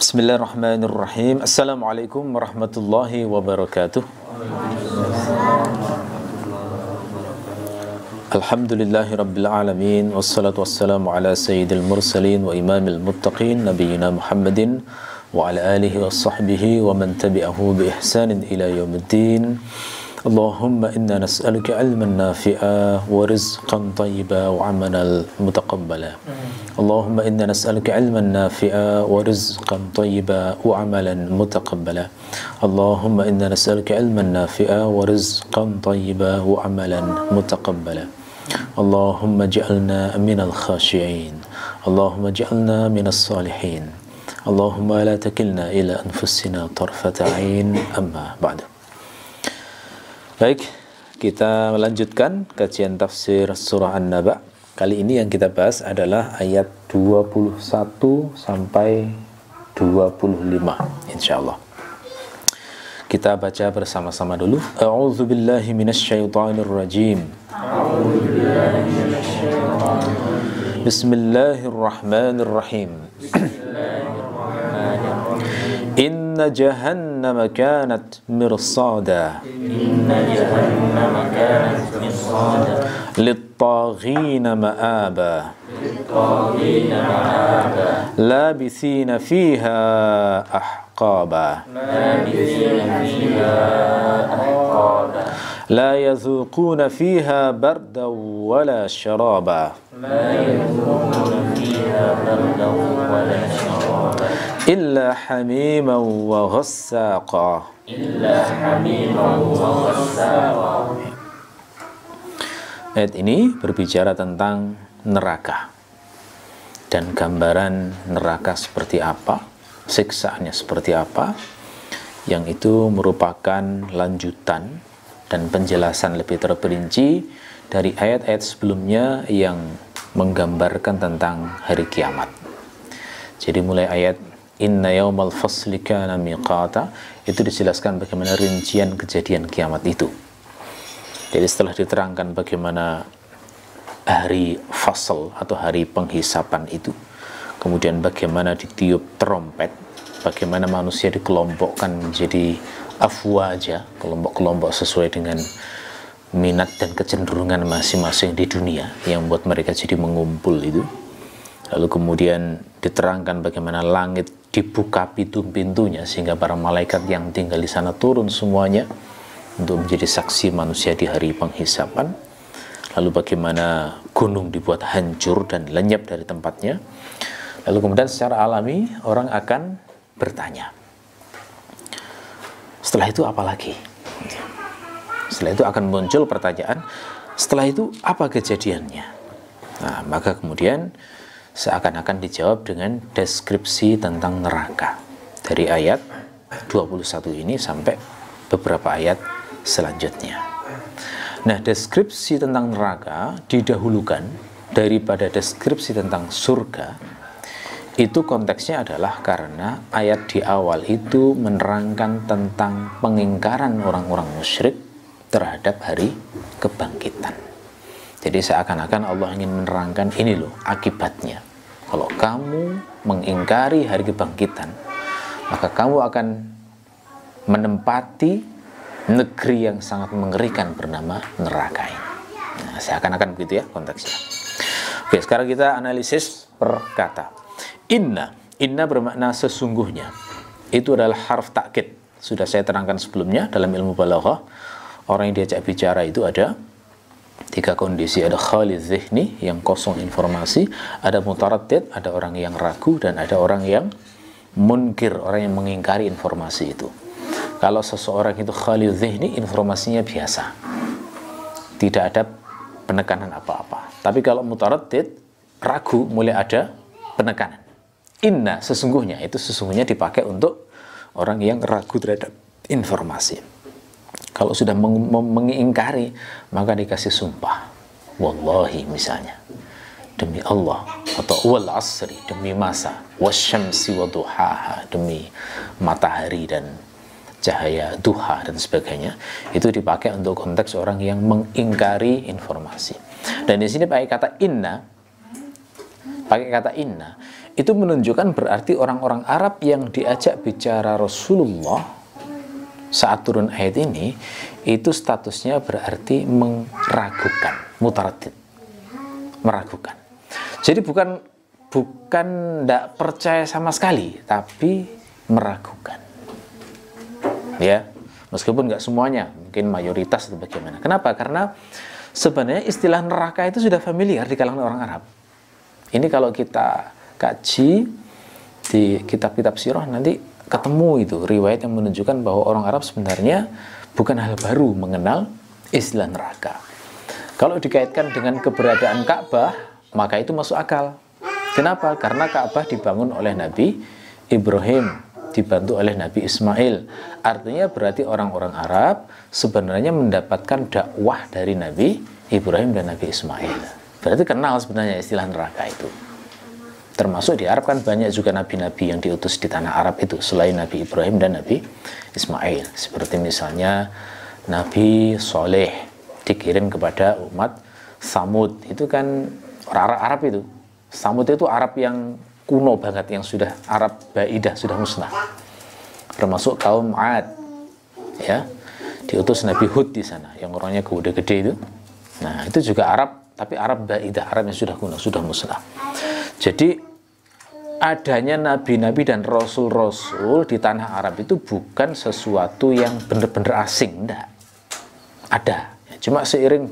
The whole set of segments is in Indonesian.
Bismillahirrahmanirrahim. Assalamualaikum warahmatullahi wabarakatuh. Alhamdulillahi rabbil alamin. Wassalatu wassalamu ala sayyidil mursalin wa imamil muttaqin Nabiyyina Muhammadin wa ala alihi wa sahbihi wa man tabi'ahu bi ihsanin ila yaumiddin. Allahumma inna nas'aluka ilman nafi'a wa rizqan tayyiba wa amalan mutaqabbala. Allahumma inna nas'aluka ilman nafi'a wa rizqan tayyiba wa amalan mutaqabbala. Allahumma inna nas'aluka ilman nafi'a wa rizqan tayyiba wa amalan mutaqabbala. Allahumma ij'alna minal khashi'in. Allahumma ij'alna minas salihin. Allahumma la takilna ila anfusina tarfata 'ain. Amma ba'du. Baik, kita melanjutkan kajian tafsir surah An-Naba. Kali ini yang kita bahas adalah ayat 21 sampai 25 insyaallah. Kita baca bersama-sama dulu. A'udzu billahi minasyaitonir rajim. Bismillahirrahmanirrahim. Inna jahannama kanat mirsada. Inna jahannama kanat mirsada. Lit-taghina ma'aba. Lit-taghina ma'aba. Labithina fiha ahqaba. Labithina fiha ahqaba. La yadhuquna fiha bardan wala sharaba. La yadhuquna fiha bardan wala sharaba. Illa hamiman wa ghassaqa. Illa hamiman wa ghassaqa. Ayat ini berbicara tentang neraka dan gambaran neraka seperti apa, siksaannya seperti apa, yang itu merupakan lanjutan dan penjelasan lebih terperinci dari ayat-ayat sebelumnya yang menggambarkan tentang hari kiamat. Jadi mulai ayat Inna yaumal fasli kana miqata itu dijelaskan bagaimana rincian kejadian kiamat itu. Jadi setelah diterangkan bagaimana hari fasl atau hari penghisapan itu, kemudian bagaimana ditiup trompet, bagaimana manusia dikelompokkan menjadi afwaja, kelompok-kelompok sesuai dengan minat dan kecenderungan masing-masing di dunia yang membuat mereka jadi mengumpul itu. Lalu kemudian diterangkan bagaimana langit dibuka pintu-pintunya sehingga para malaikat yang tinggal di sana turun semuanya untuk menjadi saksi manusia di hari penghisapan. Lalu bagaimana gunung dibuat hancur dan lenyap dari tempatnya. Lalu kemudian secara alami orang akan bertanya, setelah itu apa lagi? Setelah itu akan muncul pertanyaan, setelah itu apa kejadiannya? Nah, maka kemudian seakan-akan dijawab dengan deskripsi tentang neraka dari ayat 21 ini sampai beberapa ayat selanjutnya. Nah, deskripsi tentang neraka didahulukan daripada deskripsi tentang surga. Itu konteksnya adalah karena ayat di awal itu menerangkan tentang pengingkaran orang-orang musyrik terhadap hari kebangkitan. Jadi seakan-akan Allah ingin menerangkan ini loh akibatnya. Kalau kamu mengingkari hari kebangkitan, maka kamu akan menempati negeri yang sangat mengerikan bernama neraka ini. Nah, seakan-akan begitu ya konteksnya. Oke, sekarang kita analisis per kata. Inna bermakna sesungguhnya. Itu adalah harf takkid. Sudah saya terangkan sebelumnya dalam ilmu balaghah. Orang yang diajak bicara itu ada tiga kondisi. Ada khalid zihni yang kosong informasi, ada mutaraddid, ada orang yang ragu, dan ada orang yang munkir, orang yang mengingkari informasi itu. Kalau seseorang itu khalid zihni, informasinya biasa, tidak ada penekanan apa-apa. Tapi kalau mutaraddid, ragu, mulai ada penekanan. Inna sesungguhnya, itu sesungguhnya dipakai untuk orang yang ragu terhadap informasi. Kalau sudah mengingkari, maka dikasih sumpah. Wallahi misalnya, demi Allah, atau wal asri, demi masa, wasyamsi wa duhaha, demi matahari dan cahaya duha dan sebagainya. Itu dipakai untuk konteks orang yang mengingkari informasi. Dan di sini pakai kata inna itu menunjukkan berarti orang-orang Arab yang diajak bicara Rasulullah saat turun ayat ini, itu statusnya berarti meragukan, mutaraddid, meragukan. Jadi bukan tidak percaya sama sekali, tapi meragukan. Ya, meskipun nggak semuanya, mungkin mayoritas itu bagaimana. Kenapa? Karena sebenarnya istilah neraka itu sudah familiar di kalangan orang Arab. Ini kalau kita kaji di kitab-kitab sirah nanti ketemu itu riwayat yang menunjukkan bahwa orang Arab sebenarnya bukan hal baru mengenal istilah neraka. Kalau dikaitkan dengan keberadaan Ka'bah, maka itu masuk akal. Kenapa? Karena Ka'bah dibangun oleh Nabi Ibrahim, dibantu oleh Nabi Ismail. Artinya berarti orang-orang Arab sebenarnya mendapatkan dakwah dari Nabi Ibrahim dan Nabi Ismail. Berarti kenal sebenarnya istilah neraka itu. Termasuk di Arab kan banyak juga nabi-nabi yang diutus di tanah Arab itu selain Nabi Ibrahim dan Nabi Ismail. Seperti misalnya Nabi Soleh dikirim kepada umat Samud. Itu kan orang Arab itu. Samud itu Arab yang kuno banget, yang sudah Arab Baidah, sudah musnah. Termasuk kaum Ad. Ya. Diutus Nabi Hud di sana, yang orangnya gede-gede itu. Nah, itu juga Arab, tapi Arab Baidah, Arab yang sudah kuno, sudah musnah. Jadi adanya nabi-nabi dan rasul-rasul di tanah Arab itu bukan sesuatu yang benar-benar asing, enggak. Ada. Cuma seiring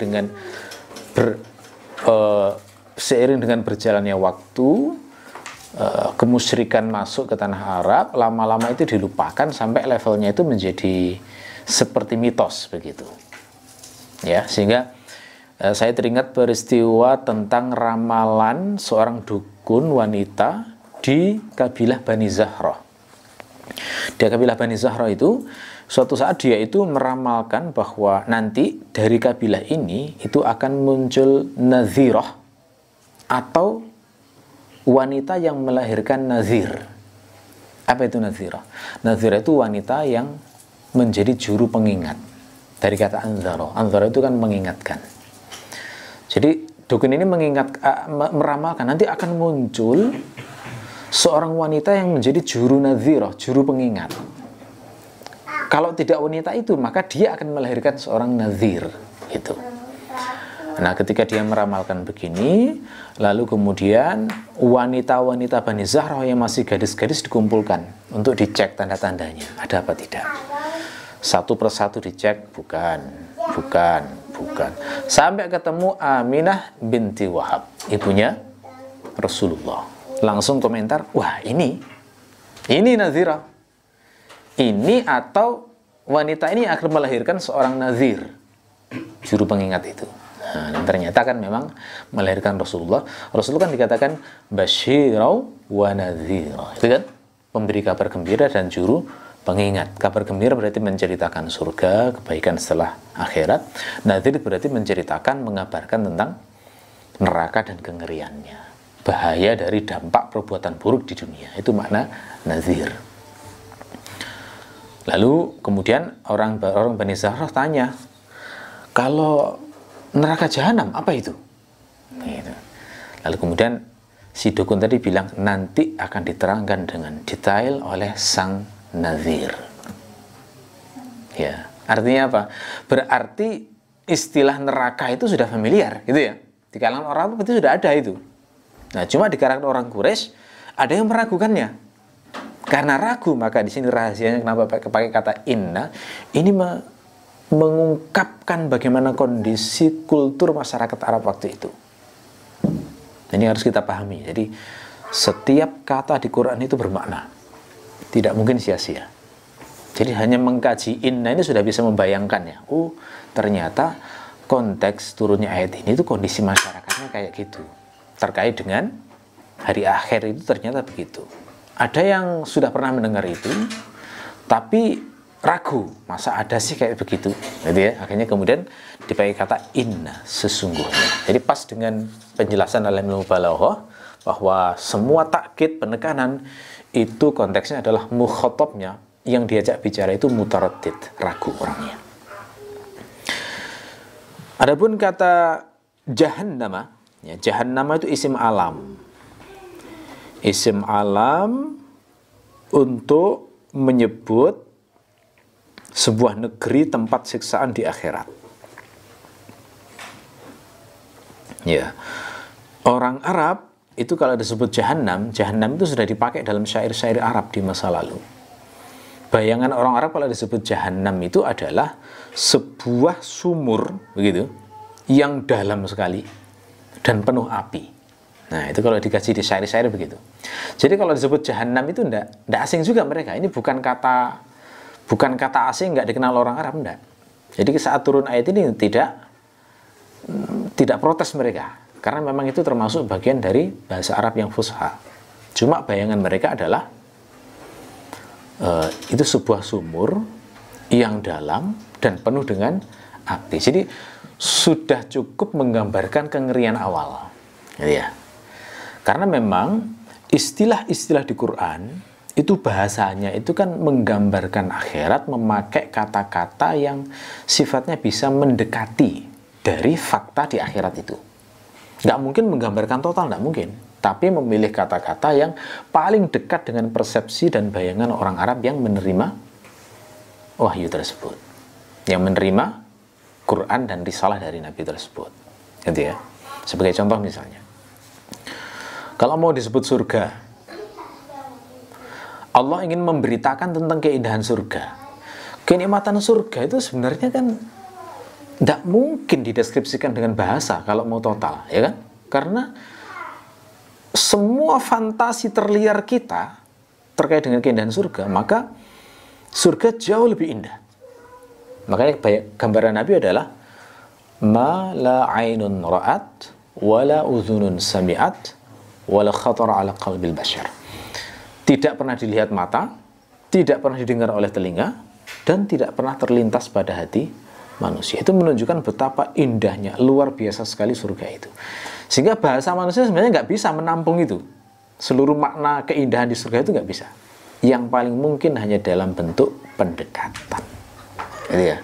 dengan berjalannya waktu, kemusyrikan masuk ke tanah Arab, lama-lama itu dilupakan sampai levelnya itu menjadi seperti mitos begitu. Ya, sehingga saya teringat peristiwa tentang ramalan seorang dukun wanita di kabilah Bani Zahrah. Di kabilah Bani Zahrah itu, suatu saat dia itu meramalkan bahwa nanti dari kabilah ini itu akan muncul nazirah atau wanita yang melahirkan nazir. Apa itu nazirah? Nazirah itu wanita yang menjadi juru pengingat. Dari kata anzara. Anzara itu kan mengingatkan. Jadi dukun ini meramalkan nanti akan muncul seorang wanita yang menjadi juru nazirah, juru pengingat. Kalau tidak wanita itu, maka dia akan melahirkan seorang nazir. Gitu. Nah, ketika dia meramalkan begini, lalu kemudian wanita-wanita Bani Zahrah yang masih gadis-gadis dikumpulkan untuk dicek tanda-tandanya, ada apa tidak. Satu persatu dicek, bukan. Sampai ketemu Aminah binti Wahab, ibunya Rasulullah. Langsung komentar, wah ini nazirah. Ini atau wanita ini akan melahirkan seorang nazir, juru pengingat itu. Nah, dan ternyata kan memang melahirkan Rasulullah. Rasulullah kan dikatakan basyirau wa nadhira. Itu kan pemberi kabar gembira dan juru pengingat. Kabar gembira berarti menceritakan surga, kebaikan setelah akhirat. Nadhir berarti menceritakan, mengabarkan tentang neraka dan kengeriannya. Bahaya dari dampak perbuatan buruk di dunia. Itu makna nazir. Lalu kemudian orang Bani Zahrah tanya, kalau neraka jahanam apa itu? Gitu. Lalu kemudian si dukun tadi bilang nanti akan diterangkan dengan detail oleh sang nazir. Ya, artinya apa? Berarti istilah neraka itu sudah familiar, gitu ya. Di kalangan orang itu sudah ada itu. Nah, cuma di kalangan orang Quraisy ada yang meragukannya. Karena ragu, maka di sini rahasianya kenapa pakai kata inna. Ini mengungkapkan bagaimana kondisi kultur masyarakat Arab waktu itu. Ini harus kita pahami. Jadi setiap kata di Quran itu bermakna, tidak mungkin sia-sia. Jadi hanya mengkaji inna ini sudah bisa membayangkannya. Oh, ternyata konteks turunnya ayat ini itu kondisi masyarakatnya kayak gitu. Terkait dengan hari akhir itu ternyata begitu. Ada yang sudah pernah mendengar itu, tapi ragu, masa ada sih kayak begitu, gitu ya. Akhirnya kemudian dipakai kata inna, sesungguhnya. Jadi pas dengan penjelasan dalam ilmu balaghah bahwa semua takkid, penekanan itu konteksnya adalah mukhatabnya, yang diajak bicara itu mutaraddid, ragu orangnya. Adapun kata jahannama, ya, jahannama itu isim alam. Isim alam untuk menyebut sebuah negeri tempat siksaan di akhirat. Ya. Orang Arab itu kalau disebut Jahannam, Jahannam itu sudah dipakai dalam syair-syair Arab di masa lalu. Bayangan orang Arab kalau disebut Jahannam itu adalah sebuah sumur begitu yang dalam sekali dan penuh api. Nah, itu kalau dikaji di syair-syair begitu. Jadi kalau disebut Jahannam itu enggak asing juga mereka. Ini bukan kata asing, enggak dikenal orang Arab, enggak. Jadi saat turun ayat ini tidak protes mereka, karena memang itu termasuk bagian dari bahasa Arab yang fusha. Cuma bayangan mereka adalah itu sebuah sumur yang dalam dan penuh dengan api. Jadi sudah cukup menggambarkan kengerian awal, ya. Karena memang istilah-istilah di Quran itu bahasanya itu kan menggambarkan akhirat, memakai kata-kata yang sifatnya bisa mendekati dari fakta di akhirat itu. Nggak mungkin menggambarkan total, nggak mungkin. Tapi memilih kata-kata yang paling dekat dengan persepsi dan bayangan orang Arab yang menerima wahyu tersebut, yang menerima Quran dan risalah dari Nabi tersebut, gitu ya. Sebagai contoh misalnya, kalau mau disebut surga, Allah ingin memberitakan tentang keindahan surga. Kenikmatan surga itu sebenarnya kan tidak mungkin dideskripsikan dengan bahasa kalau mau total, ya kan? Karena semua fantasi terliar kita terkait dengan keindahan surga, maka surga jauh lebih indah. Makanya gambaran Nabi adalah ma la ainun ra'at wala udhunun sami'at wala khatara ala qalbil bashar. Tidak pernah dilihat mata, tidak pernah didengar oleh telinga, dan tidak pernah terlintas pada hati manusia. Itu menunjukkan betapa indahnya, luar biasa sekali surga itu. Sehingga bahasa manusia sebenarnya nggak bisa menampung itu. Seluruh makna keindahan di surga itu nggak bisa. Yang paling mungkin hanya dalam bentuk pendekatan. Gitu ya.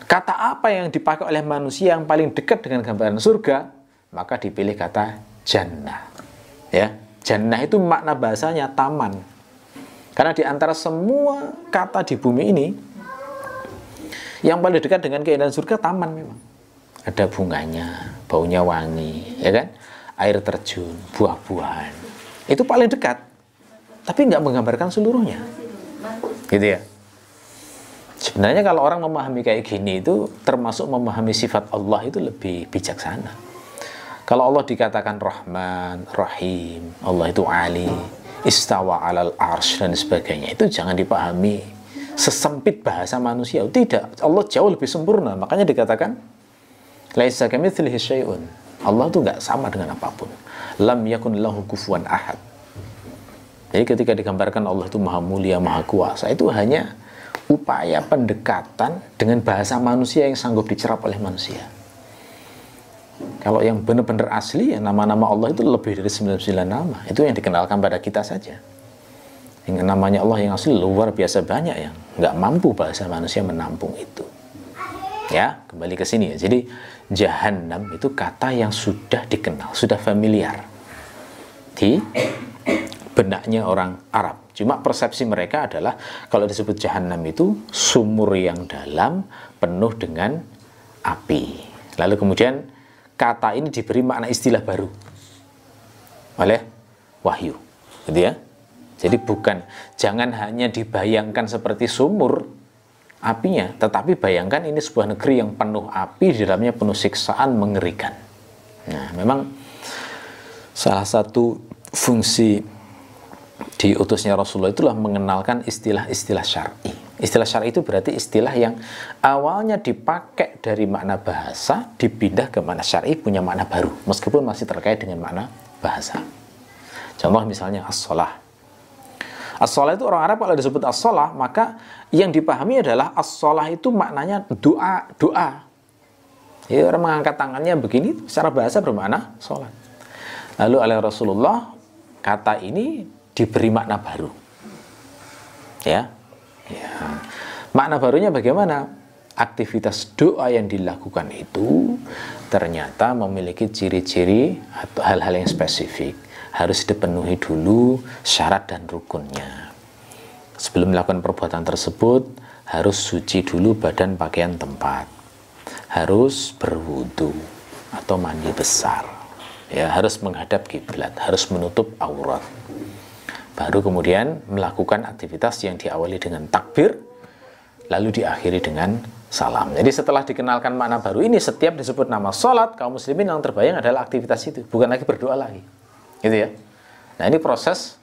Kata apa yang dipakai oleh manusia yang paling dekat dengan gambaran surga, maka dipilih kata jannah. Ya, jannah itu makna bahasanya taman. Karena di antara semua kata di bumi ini, yang paling dekat dengan keindahan surga taman memang. Ada bunganya, baunya wangi, ya kan? Air terjun, buah-buahan. Itu paling dekat. Tapi nggak menggambarkan seluruhnya. Gitu ya. Sebenarnya kalau orang memahami kayak gini itu termasuk memahami sifat Allah itu lebih bijaksana. Kalau Allah dikatakan Rahman, Rahim, Allah itu Ali, istawa alal arsh dan sebagainya, itu jangan dipahami sesempit bahasa manusia. Tidak, Allah jauh lebih sempurna. Makanya dikatakan laisa kamitslihi syai'un. Allah itu nggak sama dengan apapun. Lam yakun lahu kufuwan ahad. Jadi ketika digambarkan Allah itu maha mulia, maha kuasa, itu hanya upaya pendekatan dengan bahasa manusia yang sanggup dicerap oleh manusia. Kalau yang benar-benar asli, ya nama-nama Allah itu lebih dari 99 nama. Itu yang dikenalkan pada kita saja. Yang namanya Allah yang asli luar biasa banyak yang nggak mampu bahasa manusia menampung itu. Ya, kembali ke sini ya. Jadi Jahannam itu kata yang sudah dikenal, sudah familiar di benaknya orang Arab. Cuma persepsi mereka adalah kalau disebut Jahannam itu sumur yang dalam penuh dengan api. Lalu kemudian kata ini diberi makna istilah baru oleh wahyu, gitu ya. Jadi jangan hanya dibayangkan seperti sumur apinya, tetapi bayangkan ini sebuah negeri yang penuh api, di dalamnya penuh siksaan mengerikan. Nah, memang salah satu fungsi diutusnya Rasulullah itulah mengenalkan istilah-istilah syar'i. Istilah syar'i itu berarti istilah yang awalnya dipakai dari makna bahasa, dipindah ke makna syar'i, punya makna baru, meskipun masih terkait dengan makna bahasa. Contoh misalnya as-shalah. As-shalah itu orang Arab kalau disebut as-shalah, maka yang dipahami adalah as-shalah itu maknanya doa. Ya, orang mengangkat tangannya begini, secara bahasa bermakna sholat. Lalu oleh Rasulullah, kata ini diberi makna baru. Ya. Makna barunya bagaimana? Aktivitas doa yang dilakukan itu ternyata memiliki ciri-ciri atau hal-hal yang spesifik. harus dipenuhi dulu syarat dan rukunnya. Sebelum melakukan perbuatan tersebut, harus suci dulu badan, pakaian, tempat. Harus berwudu atau mandi besar. Ya, harus menghadap kiblat, harus menutup aurat. Baru kemudian melakukan aktivitas yang diawali dengan takbir, lalu diakhiri dengan salam. Jadi setelah dikenalkan makna baru ini, setiap disebut nama sholat, kaum muslimin yang terbayang adalah aktivitas itu, bukan lagi berdoa lagi. Gitu ya. Nah, ini proses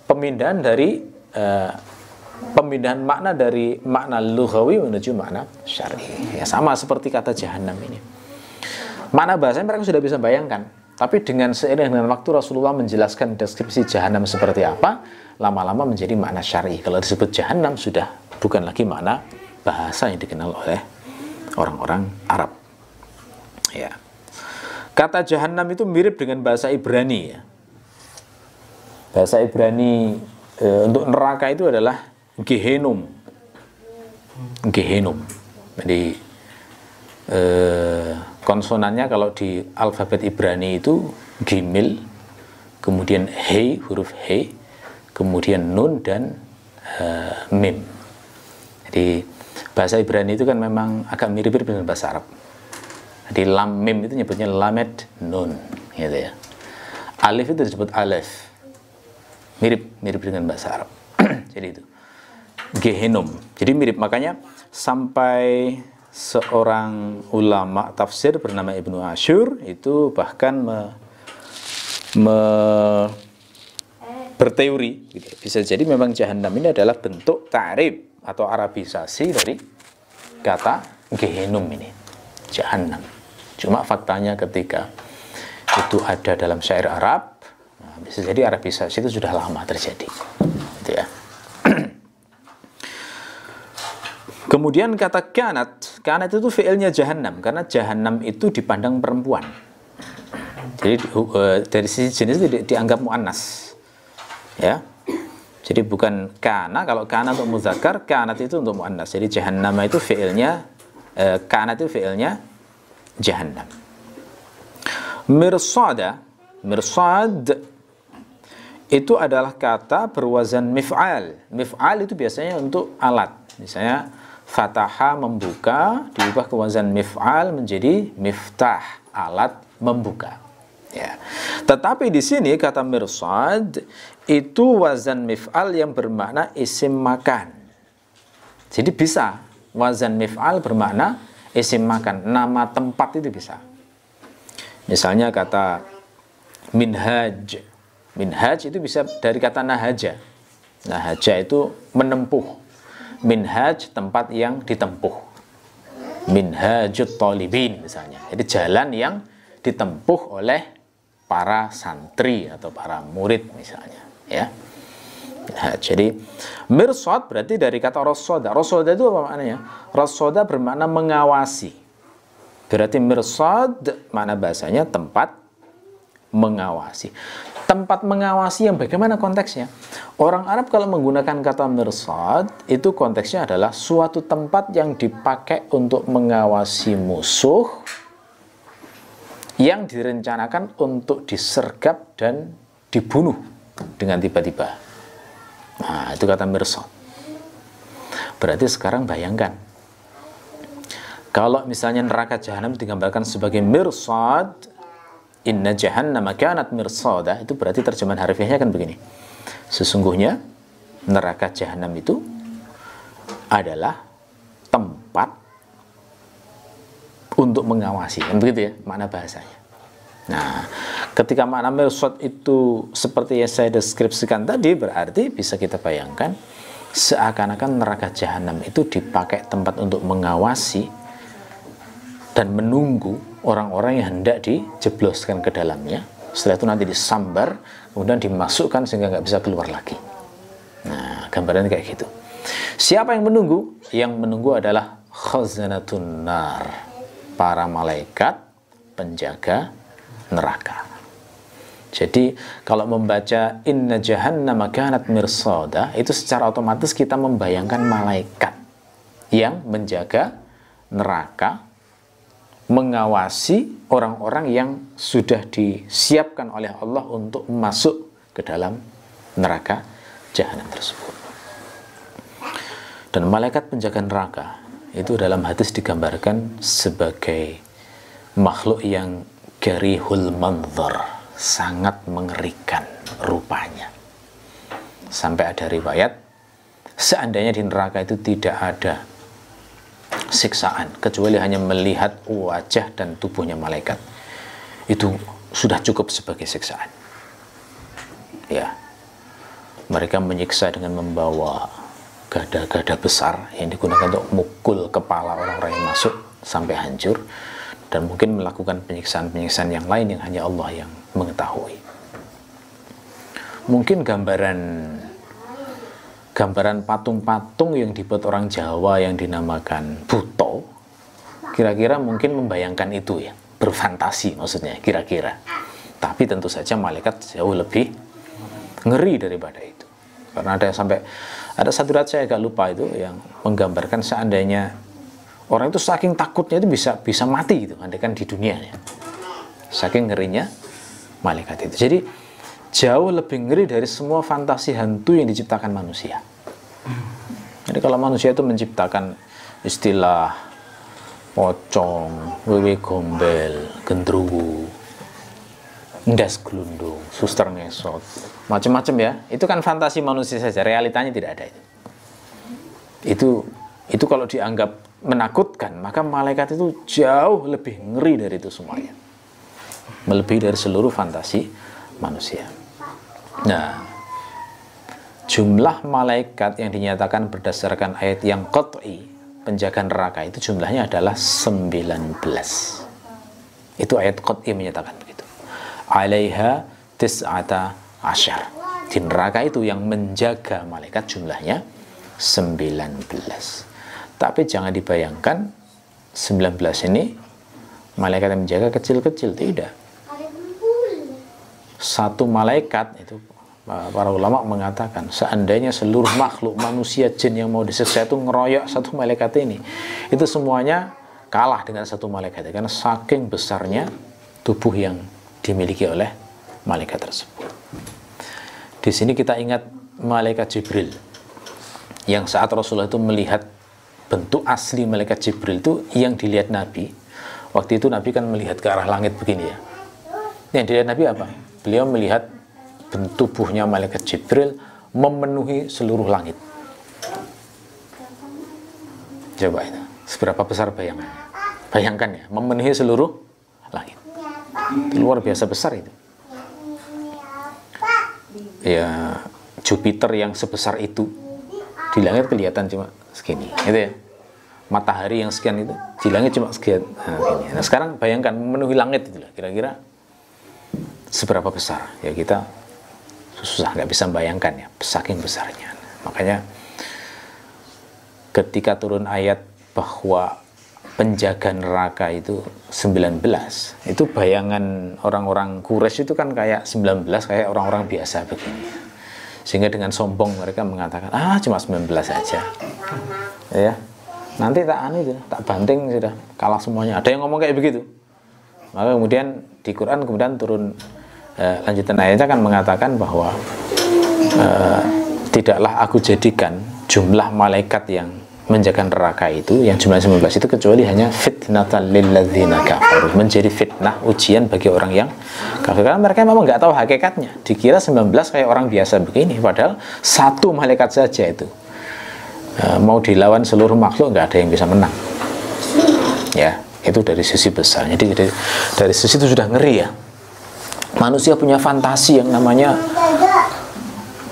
pemindahan dari pemindahan makna dari makna lughawi menuju makna syar'i. Ya, sama seperti kata jahanam ini. Makna bahasanya mereka sudah bisa bayangkan, tapi dengan seiring dengan waktu Rasulullah menjelaskan deskripsi jahanam seperti apa, lama-lama menjadi makna syar'i. Kalau disebut jahanam sudah bukan lagi makna bahasa yang dikenal oleh orang-orang Arab. Ya. Kata jahanam itu mirip dengan bahasa Ibrani ya. Bahasa Ibrani untuk neraka itu adalah Gehenum. Gehenum. Jadi konsonannya kalau di alfabet Ibrani itu Gimil, kemudian Hei, huruf Hei, kemudian Nun dan Mim. Jadi bahasa Ibrani itu kan memang agak mirip-mirip dengan bahasa Arab. Jadi Lam Mim itu nyebutnya Lamed Nun, gitu ya. Alif itu disebut Alef, mirip dengan bahasa Arab. Jadi itu Gehenum. Jadi mirip, makanya sampai seorang ulama tafsir bernama Ibnu Asyur itu bahkan berteori gitu. Bisa jadi memang jahanam ini adalah bentuk ta'rif atau arabisasi dari kata Gehenum ini, jahanam. Cuma faktanya ketika itu ada dalam syair Arab, nah, bisa jadi arabisasi itu sudah lama terjadi gitu ya. Kemudian kata kanat, kanat itu fi'ilnya jahannam, karena jahannam itu dipandang perempuan. Jadi dari sisi jenis itu dianggap mu'annas. Ya. Jadi bukan kana, kalau kana untuk muzakkar, kanat itu untuk mu'annas. Jadi jahannam itu fi'ilnya, kanat itu fi'ilnya jahannam. Mirsada, mirsad itu adalah kata berwazan mif'al. Mif'al itu biasanya untuk alat. Misalnya fataha membuka diubah ke wazan mif'al menjadi miftah, alat membuka. Ya. Tetapi di sini kata mirsad itu wazan mif'al yang bermakna isim makan. Jadi bisa wazan mif'al bermakna isim makan, nama tempat itu bisa. Misalnya kata minhaj. Minhaj itu bisa dari kata nahaja. Nahaja itu menempuh. Minhaj tempat yang ditempuh. Minhajut talibin misalnya. Jadi jalan yang ditempuh oleh para santri atau para murid misalnya, ya. Nah, jadi mirsad berarti dari kata rasoda. Rasoda itu apa maknanya? Rasoda bermakna mengawasi. Berarti mirsad makna bahasanya tempat mengawasi. Tempat mengawasi yang bagaimana konteksnya? Orang Arab kalau menggunakan kata mirsad, itu konteksnya adalah suatu tempat yang dipakai untuk mengawasi musuh yang direncanakan untuk disergap dan dibunuh dengan tiba-tiba. Nah, itu kata mirsad. Berarti sekarang bayangkan, kalau misalnya neraka jahanam digambarkan sebagai mirsad, inna jahannama kanat mirsada, itu berarti terjemahan harfiahnya kan begini. Sesungguhnya neraka jahanam itu adalah tempat untuk mengawasi, kan begitu ya makna bahasanya. Nah, ketika makna mirsad itu seperti yang saya deskripsikan tadi, berarti bisa kita bayangkan seakan-akan neraka jahanam itu dipakai tempat untuk mengawasi dan menunggu orang-orang yang hendak dijebloskan ke dalamnya. Setelah itu nanti disambar, kemudian dimasukkan sehingga nggak bisa keluar lagi. Nah, gambarannya kayak gitu. Siapa yang menunggu? Yang menunggu adalah khazanatun nar, para malaikat penjaga neraka. Jadi kalau membaca inna jahannama kanat mirsada, itu secara otomatis kita membayangkan malaikat yang menjaga neraka mengawasi orang-orang yang sudah disiapkan oleh Allah untuk masuk ke dalam neraka jahanam tersebut. Dan malaikat penjaga neraka itu dalam hadis digambarkan sebagai makhluk yang garihul manzar, sangat mengerikan rupanya. Sampai ada riwayat, seandainya di neraka itu tidak ada siksaan kecuali hanya melihat wajah dan tubuhnya malaikat, itu sudah cukup sebagai siksaan. Ya, mereka menyiksa dengan membawa gada-gada besar yang digunakan untuk mukul kepala orang-orang yang masuk sampai hancur, dan mungkin melakukan penyiksaan-penyiksaan yang lain yang hanya Allah yang mengetahui. Mungkin gambaran patung-patung yang dibuat orang Jawa yang dinamakan buto, kira-kira mungkin membayangkan itu ya, berfantasi maksudnya kira-kira. Tapi tentu saja malaikat jauh lebih ngeri daripada itu, karena ada satu riwayat saya agak lupa itu yang menggambarkan seandainya orang itu saking takutnya itu bisa mati gitu, andaikan di dunia ya. Saking ngerinya malaikat itu. Jadi jauh lebih ngeri dari semua fantasi hantu yang diciptakan manusia. Jadi kalau manusia itu menciptakan istilah pocong, wewe gombel, gendruwo, ndas gelundung, suster ngesot, macam-macam ya, itu kan fantasi manusia saja, realitanya tidak ada itu kalau dianggap menakutkan, maka malaikat itu jauh lebih ngeri dari itu semuanya, melebihi dari seluruh fantasi manusia. Nah, jumlah malaikat yang dinyatakan berdasarkan ayat yang qat'i, penjaga neraka itu jumlahnya adalah 19. Itu ayat qat'i menyatakan begitu. Alaiha tis'ata asyar. Di neraka itu yang menjaga malaikat jumlahnya 19. Tapi jangan dibayangkan 19 ini malaikat yang menjaga kecil-kecil, tidak. Satu malaikat itu, para ulama mengatakan, seandainya seluruh makhluk manusia, jin yang mau disiksa itu ngeroyok satu malaikat ini, itu semuanya kalah dengan satu malaikat, karena saking besarnya tubuh yang dimiliki oleh malaikat tersebut. Di sini kita ingat malaikat Jibril, yang saat Rasulullah itu melihat bentuk asli malaikat Jibril itu yang dilihat Nabi. Waktu itu Nabi kan melihat ke arah langit begini ya. Yang dilihat Nabi apa? Beliau melihat tubuhnya malaikat Jibril memenuhi seluruh langit. Coba itu, seberapa besar bayangannya? Bayangkan ya, memenuhi seluruh langit. Itu luar biasa besar itu. Ya, Jupiter yang sebesar itu di langit kelihatan cuma segini, gitu ya. Matahari yang sekian itu di langit cuma sekian. Nah, sekarang bayangkan memenuhi langit itulah, kira-kira seberapa besar ya, kita susah nggak bisa membayangkan ya, saking besarnya. Makanya ketika turun ayat bahwa penjaga neraka itu 19, itu bayangan orang-orang Quraisy itu kan kayak 19 kayak orang-orang biasa begini, sehingga dengan sombong mereka mengatakan cuma 19 saja ya, nanti tak banting sudah, kalah semuanya. Ada yang ngomong kayak begitu. Maka kemudian di Quran kemudian turun lanjutan ayatnya kan mengatakan bahwa tidaklah aku jadikan jumlah malaikat yang menjaga neraka itu yang jumlah 19 itu kecuali hanya fitnatan lilladzina kafaru, menjadi fitnah, ujian bagi orang yang kafir, karena mereka memang nggak tahu hakikatnya, dikira 19 kayak orang biasa begini, padahal satu malaikat saja itu mau dilawan seluruh makhluk nggak ada yang bisa menang ya. Itu dari sisi besar. Jadi dari sisi itu sudah ngeri ya. Manusia punya fantasi yang namanya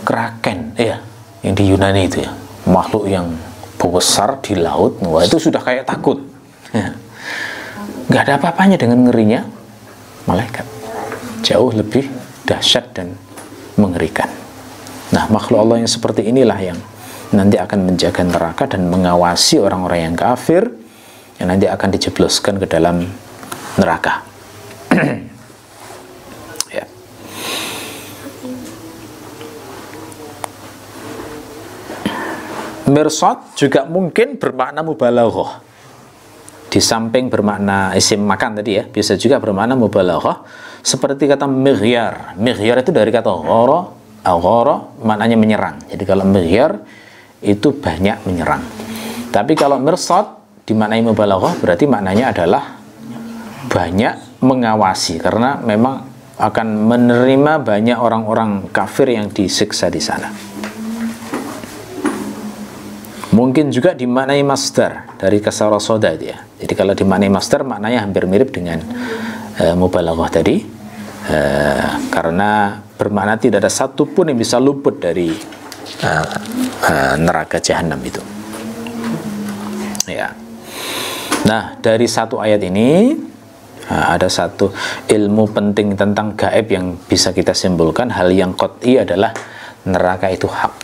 kraken ya, yang di Yunani itu ya, makhluk yang besar di laut. Wah, itu sudah kayak takut ya. Nggak ada apa-apanya dengan ngerinya malaikat, jauh lebih dahsyat dan mengerikan. Nah, makhluk Allah yang seperti inilah yang nanti akan menjaga neraka dan mengawasi orang-orang yang kafir yang nanti akan dijebloskan ke dalam neraka. Ya. Mirsad juga mungkin bermakna mubalaghah. di samping bermakna isim makan tadi ya, bisa juga bermakna mubalaghah seperti kata mighyar. Mighyar itu dari kata ghara, maknanya menyerang. Jadi kalau mighyar itu banyak menyerang. Tapi kalau mirsad dimaknai mubalaghah berarti maknanya adalah banyak mengawasi, karena memang akan menerima banyak orang-orang kafir yang disiksa di sana. Mungkin juga dimaknai masdar dari kasara soda itu ya. Jadi kalau dimaknai masdar maknanya hampir mirip dengan mubalaghah tadi, karena bermakna tidak ada satupun yang bisa luput dari neraka jahanam itu. Ya. Nah, dari satu ayat ini ada satu ilmu penting tentang gaib yang bisa kita simpulkan. Hal yang qat'i adalah neraka itu hak,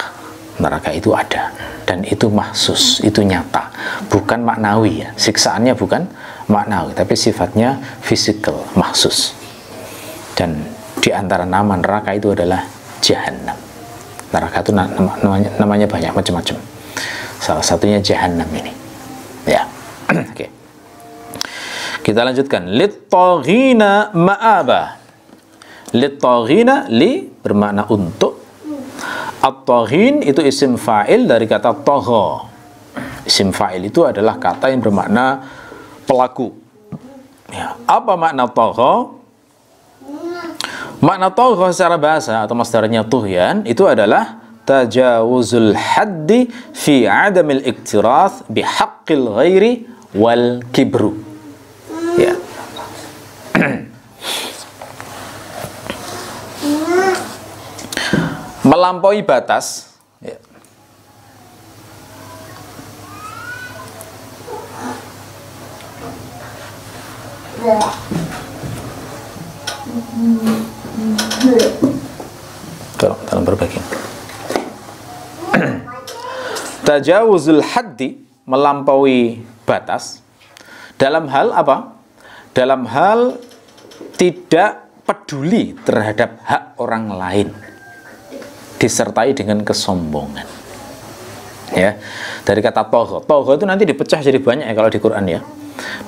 neraka itu ada, dan itu mahsus, itu nyata, bukan maknawi ya. Siksaannya bukan maknawi, tapi sifatnya fisikal, mahsus. Dan di antara nama neraka itu adalah jahanam. Neraka itu namanya banyak macam-macam. Salah satunya jahanam ini. Ya. Oke. Kita lanjutkan. Lit-taghina ma'aba. Lit-taghina, li bermakna untuk. At-taghin itu isim fa'il dari kata tagha. Isim fa'il itu adalah kata yang bermakna pelaku. Ya. Apa makna tagha? Makna tagha secara bahasa atau masdarnya tughyan itu adalah tajawuzul haddi fi adamil iktirath bihaqqil ghairi wal kibru. Ya. Melampaui batas ya. Tolong berbagi. Tajawuzul haddi, melampaui batas dalam hal apa? Dalam hal tidak peduli terhadap hak orang lain, disertai dengan kesombongan. Ya, dari kata tagha. Tagha itu nanti dipecah jadi banyak ya kalau di Quran ya.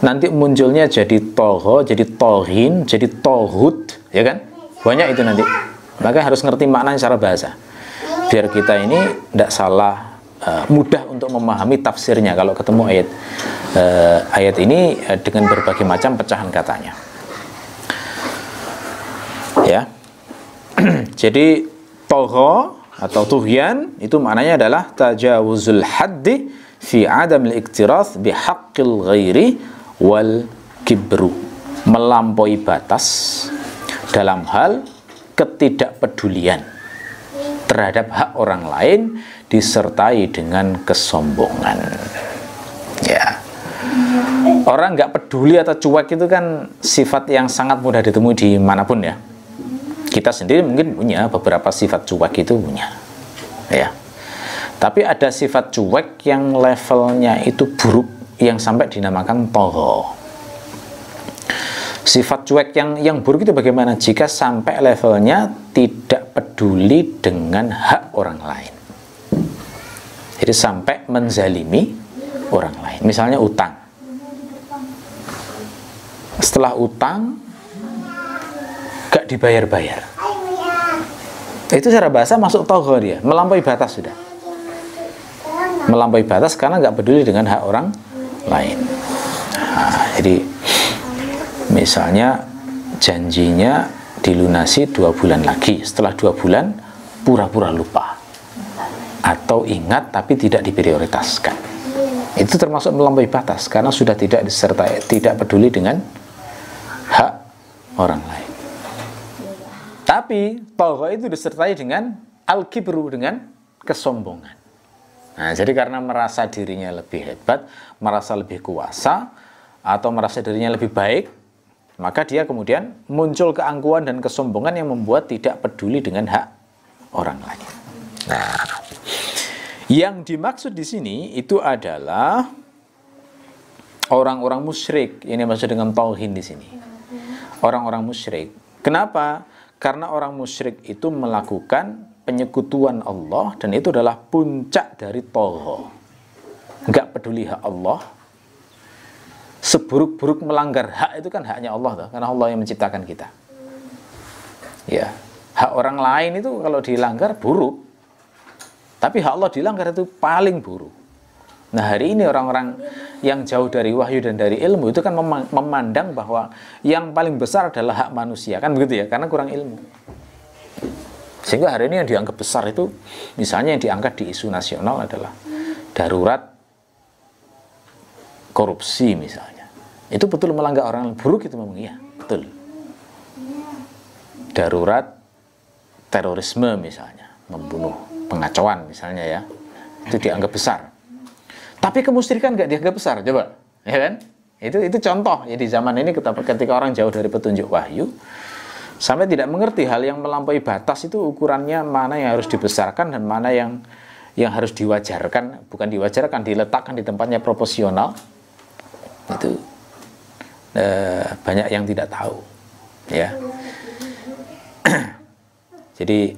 Nanti munculnya jadi tagha, jadi taghin, jadi taghut, ya kan? Banyak itu nanti. Maka harus ngerti maknanya secara bahasa. Biar kita ini tidak salah, mudah untuk memahami tafsirnya kalau ketemu ayat ini dengan berbagai macam pecahan katanya. Ya. Jadi tagha atau tughyan itu maknanya adalah tajawuzul haddi fi adamil iktirath bihaqqil ghairi wal kibru, melampaui batas dalam hal ketidakpedulian terhadap hak orang lain disertai dengan kesombongan. Ya, orang nggak peduli atau cuek itu kan sifat yang sangat mudah ditemui di manapun ya. Kita sendiri mungkin punya beberapa sifat cuek itu punya, ya. Tapi ada sifat cuek yang levelnya itu buruk, yang sampai dinamakan tagha. Sifat cuek yang buruk itu bagaimana? Jika sampai levelnya tidak peduli dengan hak orang lain. Jadi sampai menzalimi orang lain. Misalnya utang. Setelah utang gak dibayar-bayar. Itu secara bahasa masuk tagha dia, melampaui batas sudah. Melampaui batas karena gak peduli dengan hak orang lain. Nah, jadi misalnya janjinya dilunasi 2 bulan lagi, setelah 2 bulan pura-pura lupa atau ingat tapi tidak diprioritaskan. Itu termasuk melampaui batas karena sudah tidak disertai, tidak peduli dengan hak orang lain. Tapi tagha itu disertai dengan al-kibru, dengan kesombongan. Nah, jadi karena merasa dirinya lebih hebat, merasa lebih kuasa, atau merasa dirinya lebih baik, maka dia kemudian muncul keangkuhan dan kesombongan yang membuat tidak peduli dengan hak orang lain. Nah, yang dimaksud di sini itu adalah orang-orang musyrik. Ini maksud dengan tauhin di sini. Orang-orang musyrik. Kenapa? Karena orang musyrik itu melakukan penyekutuan Allah dan itu adalah puncak dari tagha. Enggak peduli hak Allah seburuk-buruk melanggar hak itu kan haknya Allah toh, karena Allah yang menciptakan kita. Ya, hak orang lain itu kalau dilanggar buruk, tapi hak Allah dilanggar itu paling buruk. Nah, hari ini orang-orang yang jauh dari wahyu dan dari ilmu itu kan memandang bahwa yang paling besar adalah hak manusia, kan begitu ya, karena kurang ilmu. Sehingga hari ini yang dianggap besar itu, misalnya yang diangkat di isu nasional adalah darurat korupsi misalnya. Itu betul melanggar orang buruk itu memang iya, betul. Darurat terorisme misalnya, membunuh, pengacauan misalnya ya, itu dianggap besar. Tapi kemusyrikan nggak dianggap besar, coba, ya kan? Itu contoh ya di zaman ini ketika orang jauh dari petunjuk wahyu, sampai tidak mengerti hal yang melampaui batas itu ukurannya mana yang harus dibesarkan dan mana yang harus diwajarkan, bukan diwajarkan, diletakkan di tempatnya proporsional. Itu banyak yang tidak tahu, ya. Jadi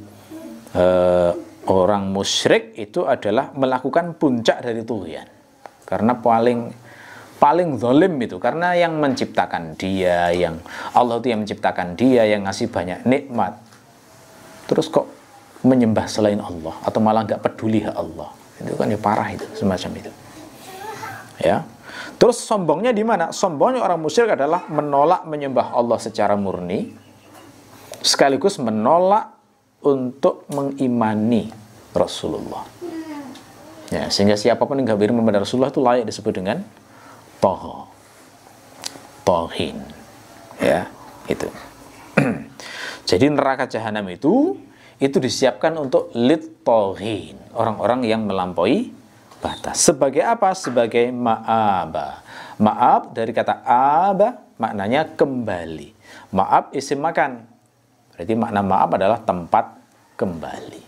orang musyrik itu adalah melakukan puncak dari tughyan. Karena paling zalim itu, karena yang menciptakan dia, yang Allah itu yang menciptakan dia, yang ngasih banyak nikmat, terus kok menyembah selain Allah atau malah nggak peduli hak Allah, itu kan ya parah itu, semacam itu. Ya. Terus sombongnya di mana? Sombongnya orang musyrik adalah menolak menyembah Allah secara murni, sekaligus menolak untuk mengimani Rasulullah. Ya, sehingga siapapun yang nggak beriman kepada Rasulullah itu layak disebut dengan taghin. Ya, itu. Jadi neraka jahanam itu disiapkan untuk lit-taghin, orang-orang yang melampaui batas. Sebagai apa? Sebagai ma'aba. Ma'ab dari kata aba maknanya kembali. Ma'ab isim makan. Berarti makna ma'ab adalah tempat kembali.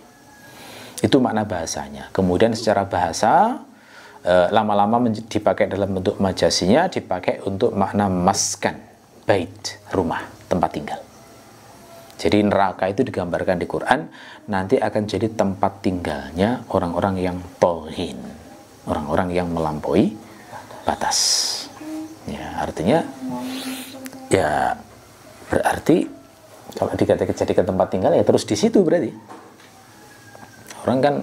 Itu makna bahasanya. Kemudian secara bahasa lama-lama dipakai dalam bentuk majasinya, dipakai untuk makna maskan, bait, rumah, tempat tinggal. Jadi neraka itu digambarkan di Quran nanti akan jadi tempat tinggalnya orang-orang yang taghin, orang-orang yang melampaui batas. Ya, artinya ya berarti kalau dikatakan jadikan tempat tinggal ya terus di situ berarti. Orang kan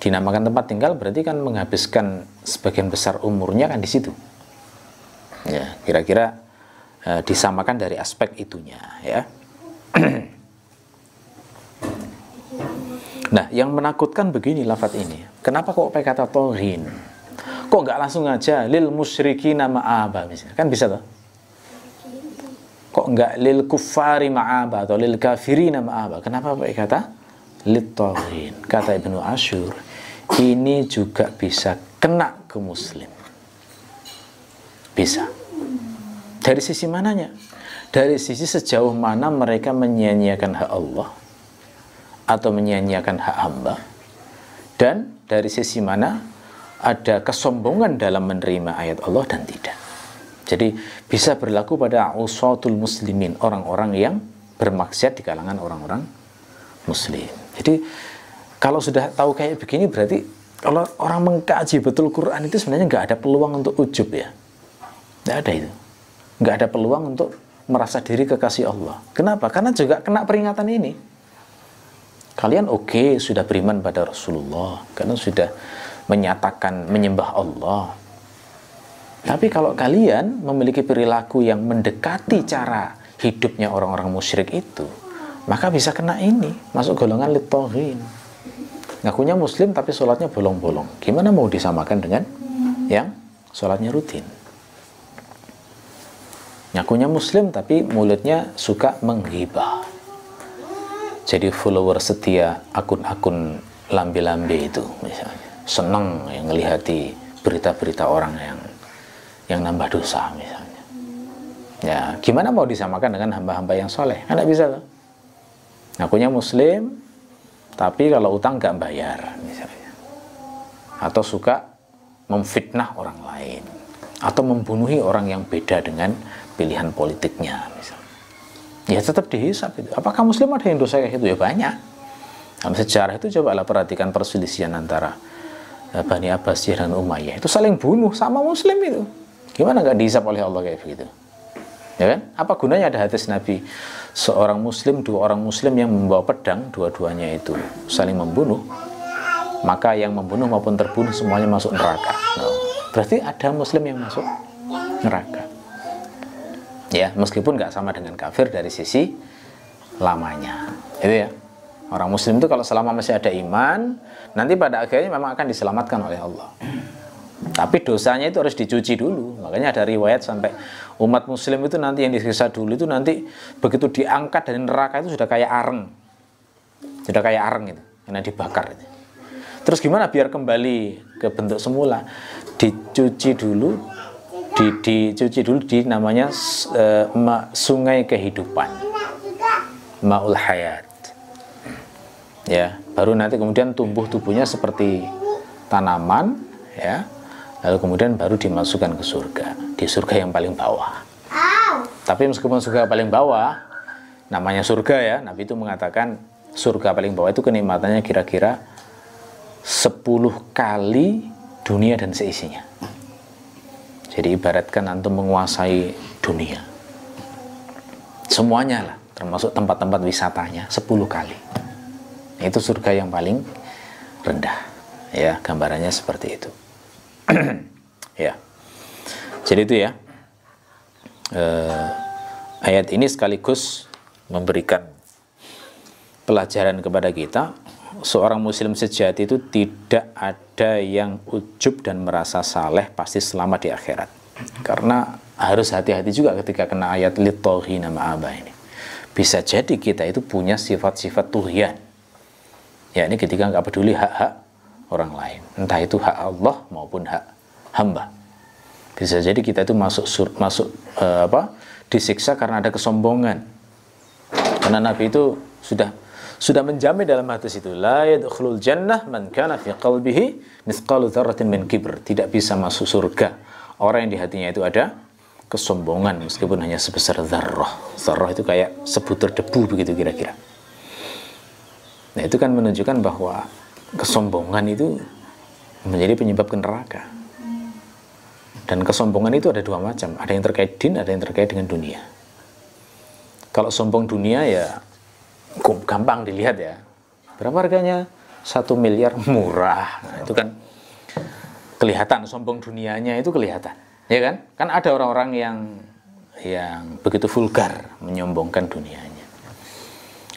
dinamakan tempat tinggal berarti kan menghabiskan sebagian besar umurnya kan di situ. Ya, kira-kira disamakan dari aspek itunya, ya. Nah, yang menakutkan begini lafadz ini. Kenapa kok pakai kata taghin? Kok nggak langsung aja lil musyrikina ma'aba misalnya? Kan bisa toh? Kok nggak lil kuffari ma'aba atau lil kafirina ma'aba? Kenapa pakai kata lit-taghin? Kata Ibnu Asyur, ini juga bisa kena ke muslim. Bisa. Dari sisi mananya? Dari sisi sejauh mana mereka menyia-nyiakan hak Allah atau menyia-nyiakan hak hamba, dan dari sisi mana ada kesombongan dalam menerima ayat Allah dan tidak. Jadi bisa berlaku pada usatul muslimin, orang-orang yang bermaksiat di kalangan orang-orang muslim. Jadi kalau sudah tahu kayak begini berarti kalau orang mengkaji betul Quran itu sebenarnya nggak ada peluang untuk ujub ya. Nggak ada itu. Nggak ada peluang untuk merasa diri kekasih Allah. Kenapa? Karena juga kena peringatan ini. Kalian sudah beriman pada Rasulullah, kalian sudah menyatakan menyembah Allah. Tapi kalau kalian memiliki perilaku yang mendekati cara hidupnya orang-orang musyrik itu, maka bisa kena ini, masuk golongan lit-taghin. Ngakunya muslim tapi sholatnya bolong-bolong. Gimana mau disamakan dengan yang sholatnya rutin? Ngakunya muslim tapi mulutnya suka menghibah. Jadi follower setia akun-akun lambe-lambe itu misalnya. Senang yang ngelihati berita-berita orang yang nambah dosa misalnya. Ya, gimana mau disamakan dengan hamba-hamba yang soleh? Kan tidak bisa loh. Ngakunya muslim tapi kalau utang nggak bayar misalnya, atau suka memfitnah orang lain, atau membunuhi orang yang beda dengan pilihan politiknya misalnya, ya tetap dihisab itu. Apakah muslim ada yang dosa kayak itu? Ya banyak. Dalam sejarah itu cobalah perhatikan perselisihan antara Bani Abbasiyah dan Umayyah, itu saling bunuh sama muslim itu, Gimana nggak dihisap oleh Allah kayak begitu? Ya kan? Apa gunanya ada hadis Nabi, seorang muslim, dua orang muslim yang membawa pedang, dua-duanya itu saling membunuh, maka yang membunuh maupun terbunuh semuanya masuk neraka. Nah, berarti ada muslim yang masuk neraka. Ya, meskipun nggak sama dengan kafir dari sisi lamanya. Itu ya. Orang muslim itu kalau selama masih ada iman, nanti pada akhirnya memang akan diselamatkan oleh Allah. Tapi dosanya itu harus dicuci dulu. Makanya ada riwayat sampai umat muslim itu nanti yang disiksa dulu itu nanti begitu diangkat dari neraka itu sudah kayak areng. Sudah kayak areng itu, karena dibakar itu. Terus gimana biar kembali ke bentuk semula? Dicuci dulu, dicuci dulu di namanya sungai kehidupan, Ma'ul Hayat. Ya, baru nanti kemudian tumbuh tubuhnya seperti tanaman, ya. Lalu kemudian baru dimasukkan ke surga, di surga yang paling bawah. Tapi meskipun surga paling bawah, namanya surga ya, Nabi itu mengatakan surga paling bawah itu kenikmatannya kira-kira 10 kali dunia dan seisinya. Jadi ibaratkan antum menguasai dunia. Semuanya lah, termasuk tempat-tempat wisatanya 10 kali. Itu surga yang paling rendah. Ya, gambarannya seperti itu. Ya, jadi itu ya, ayat ini sekaligus memberikan pelajaran kepada kita. Seorang muslim sejati itu tidak ada yang ujub dan merasa saleh pasti selamat di akhirat. Karena harus hati-hati juga ketika kena ayat litoghina ma'aba ini. Bisa jadi kita itu punya sifat-sifat tughyan. Ya, ini ketika nggak peduli hak-hak orang lain, entah itu hak Allah maupun hak hamba. Bisa jadi kita itu disiksa karena ada kesombongan. Karena Nabi itu sudah menjamin dalam hadis itu, la yadkhulul jannah man kana fi qalbihi mithqalu dzarratin min kibr. Tidak bisa masuk surga orang yang di hatinya itu ada kesombongan meskipun hanya sebesar dzarrah. Dzarrah itu kayak sebutir debu begitu kira-kira. Nah, itu kan menunjukkan bahwa kesombongan itu menjadi penyebab ke neraka. Dan kesombongan itu ada dua macam, ada yang terkait din, ada yang terkait dengan dunia. Kalau sombong dunia ya gampang dilihat ya, berapa harganya? 1 miliar, murah. Nah, itu kan kelihatan, sombong dunianya itu kelihatan, ya kan? Kan ada orang-orang yang begitu vulgar menyombongkan dunianya.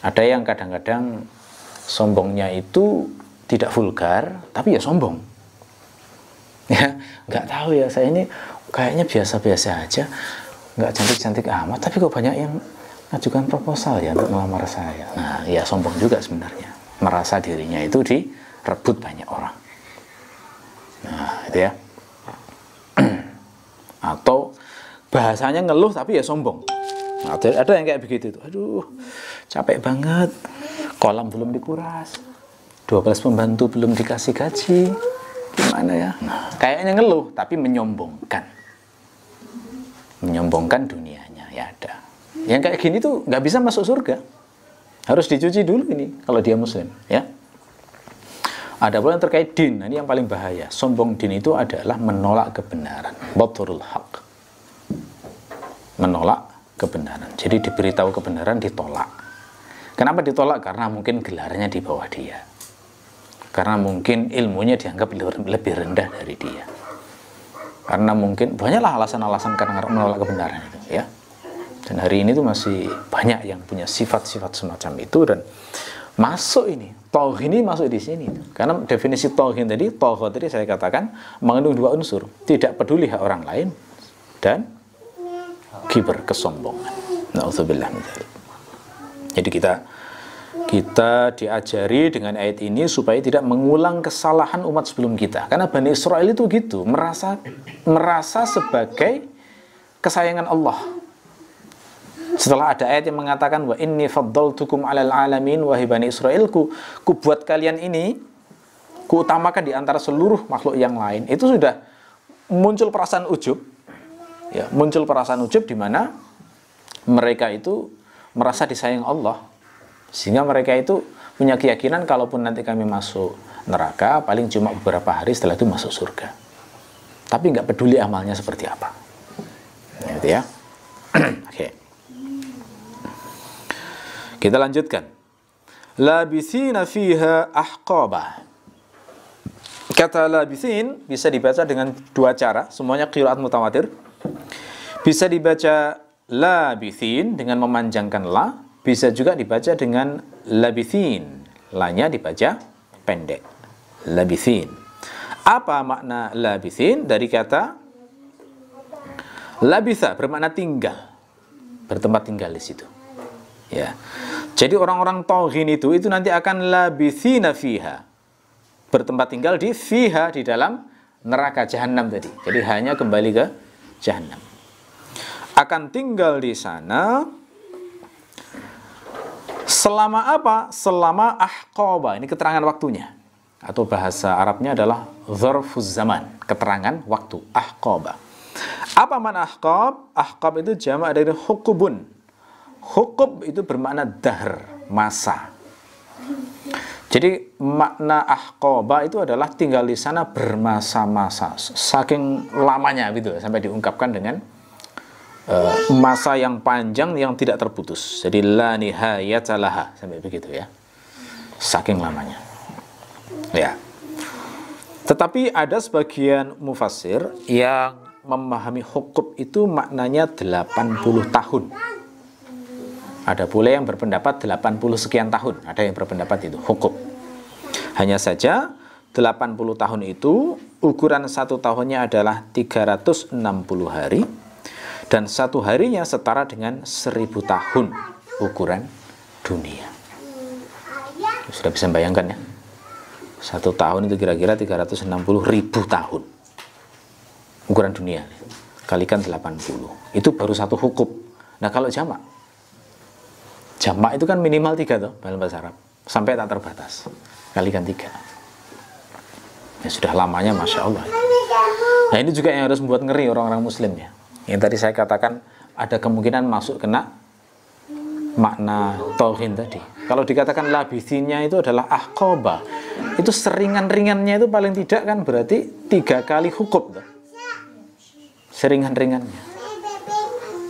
Ada yang kadang-kadang sombongnya itu tidak vulgar, tapi ya sombong. Ya, nggak tahu ya, saya ini kayaknya biasa-biasa aja, nggak cantik-cantik amat, tapi kok banyak yang ajukan proposal ya untuk melamar saya. Nah, ya sombong juga sebenarnya, merasa dirinya itu direbut banyak orang. Nah, itu ya. Atau bahasanya ngeluh tapi ya sombong. Nah, ada yang kayak begitu tuh. Aduh, capek banget, kolam belum dikuras, 12 pembantu belum dikasih gaji, gimana ya? Nah, kayaknya ngeluh tapi menyombongkan dunianya. Ya ada yang kayak gini tuh nggak bisa masuk surga, harus dicuci dulu ini kalau dia muslim, ya. Ada pula yang terkait din. Nah, ini yang paling bahaya. Sombong din itu adalah menolak kebenaran, batrul haq, menolak kebenaran. Jadi diberitahu kebenaran ditolak. Kenapa ditolak? Karena mungkin gelarnya di bawah dia, karena mungkin ilmunya dianggap lebih rendah dari dia, karena mungkin banyaklah alasan-alasan karena menolak kebenaran itu, ya. Dan hari ini tuh masih banyak yang punya sifat-sifat semacam itu, dan masuk ini tauhid ini masuk di sini. Karena definisi tauhid tadi saya katakan mengandung dua unsur, tidak peduli hak orang lain dan kibar, kesombongan. Na'udzubillah min dzalik. Jadi kita diajari dengan ayat ini supaya tidak mengulang kesalahan umat sebelum kita. Karena Bani Israel itu gitu, merasa sebagai kesayangan Allah. Setelah ada ayat yang mengatakan wa inni faddaltukum 'alal 'alamin, wahai Bani Israel, ku buat kalian ini, ku utamakan di antara seluruh makhluk yang lain. Itu sudah muncul perasaan ujub. Ya, muncul perasaan ujub di mana mereka itu merasa disayang Allah. Sehingga mereka itu punya keyakinan kalaupun nanti kami masuk neraka, paling cuma beberapa hari setelah itu masuk surga. Tapi nggak peduli amalnya seperti apa. Gitu ya. Oke. Kita lanjutkan. Labithina fiha ahqaba. Kata labithin bisa dibaca dengan dua cara, semuanya qiraat mutawatir. Bisa dibaca labithin dengan memanjangkan la, bisa juga dibaca dengan labithin. La-nya dibaca pendek. Labithin. Apa makna labithin? Dari kata labitha bermakna tinggal, bertempat tinggal di situ. Ya. Jadi orang-orang taghin itu nanti akan labithina fiha, bertempat tinggal di fiha, di dalam neraka jahanam tadi. Jadi hanya kembali ke jahanam. Akan tinggal di sana selama apa? Selama ahqaba. Ini keterangan waktunya. Atau bahasa Arabnya adalah dzarfuz zaman, keterangan waktu, ahqaba. Apa makna ahqab? Ahqab itu jamak dari hukubun. Hukub itu bermakna dahr, masa. Jadi makna ahqaba itu adalah tinggal di sana bermasa-masa, saking lamanya gitu, sampai diungkapkan dengan masa yang panjang yang tidak terputus. Jadi la nihayata laha, sampai begitu ya, saking lamanya. Ya. Tetapi ada sebagian mufassir yang memahami hukub itu maknanya 80 tahun. Ada pula yang berpendapat 80 sekian tahun. Ada yang berpendapat itu hukub. Hanya saja 80 tahun itu ukuran satu tahunnya adalah 360 hari. Dan satu harinya setara dengan 1000 tahun ukuran dunia. Sudah bisa bayangkan ya. Satu tahun itu kira-kira 360.000 tahun. Ukuran dunia. Kalikan 80. Itu baru satu hukub. Nah kalau jamak. Jamak itu kan minimal 3 tuh dalam bahasa Arab. Sampai tak terbatas. Kalikan 3. Ya sudah lamanya Masya Allah. Nah ini juga yang harus membuat ngeri orang-orang muslim ya. Yang tadi saya katakan ada kemungkinan masuk kena makna tauhin tadi. Kalau dikatakan labithinya itu adalah ahqaba. Itu seringan-ringannya itu paling tidak kan berarti 3 kali hukub tuh. Seringan-ringannya.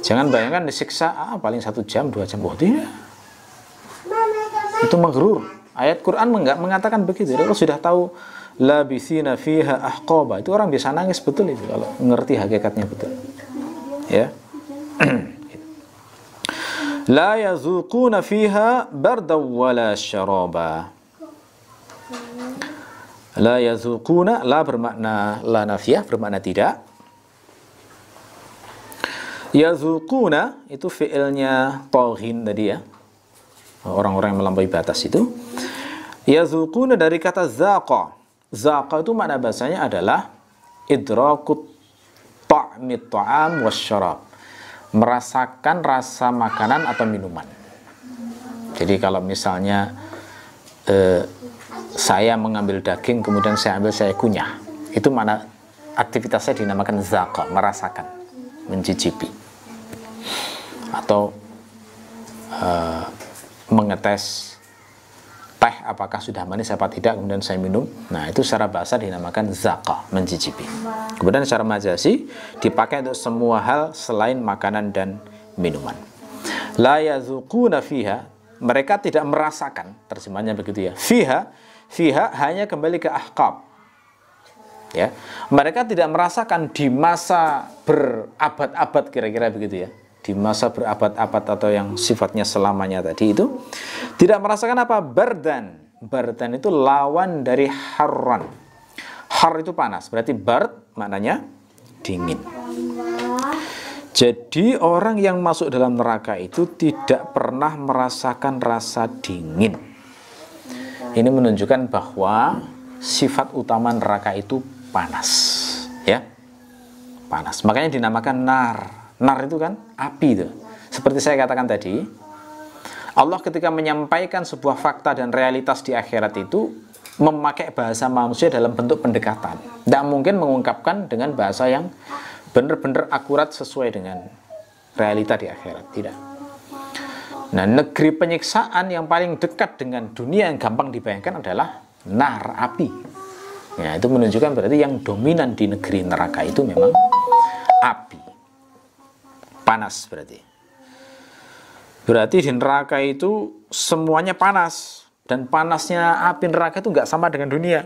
Jangan bayangkan disiksa paling 1 jam, 2 jam. Oh tidak. Itu maghrur. Ayat Quran mengatakan begitu. Kalau sudah tahu labithina fiha ahqaba, itu orang bisa nangis betul itu kalau ngerti hakikatnya betul. Ya. La yazuquna fiha bardaw wala syaraba. La yazuquna, la bermakna la nafiyah, bermakna tidak. Yazuquna itu fi'ilnya taghin tadi ya, orang-orang yang melampaui batas itu. Yazuquna dari kata zaqa. Zaqa itu makna bahasanya adalah idrakut ta'mit ta'am wasyarab, merasakan rasa makanan atau minuman. Jadi kalau misalnya saya mengambil daging kemudian saya kunyah, itu makna aktivitasnya dinamakan zaqa, merasakan, mencicipi. Atau mengetes teh apakah sudah manis apa tidak kemudian saya minum. Nah itu secara bahasa dinamakan zaqa, mencicipi. Kemudian secara majazi dipakai untuk semua hal selain makanan dan minuman. La yazuquna fiha, mereka tidak merasakan, terjemahnya begitu ya. Fiha hanya kembali ke ahqab. Ya, mereka tidak merasakan di masa berabad-abad, kira-kira begitu ya. Di masa berabad-abad atau yang sifatnya selamanya tadi itu tidak merasakan apa? Bardan. Bardan itu lawan dari harran. Har itu panas, berarti bard maknanya dingin. Jadi orang yang masuk dalam neraka itu tidak pernah merasakan rasa dingin. Ini menunjukkan bahwa sifat utama neraka itu panas, ya, panas. Makanya dinamakan nar. Nar itu kan api itu. Seperti saya katakan tadi, Allah ketika menyampaikan sebuah fakta dan realitas di akhirat itu memakai bahasa manusia dalam bentuk pendekatan. Tidak mungkin mengungkapkan dengan bahasa yang benar-benar akurat sesuai dengan realita di akhirat. Tidak. Nah, negeri penyiksaan yang paling dekat dengan dunia yang gampang dibayangkan adalah nar, api. Ya, itu menunjukkan berarti yang dominan di negeri neraka itu memang api. panas berarti. Berarti di neraka itu semuanya panas. Dan panasnya api neraka itu nggak sama dengan dunia.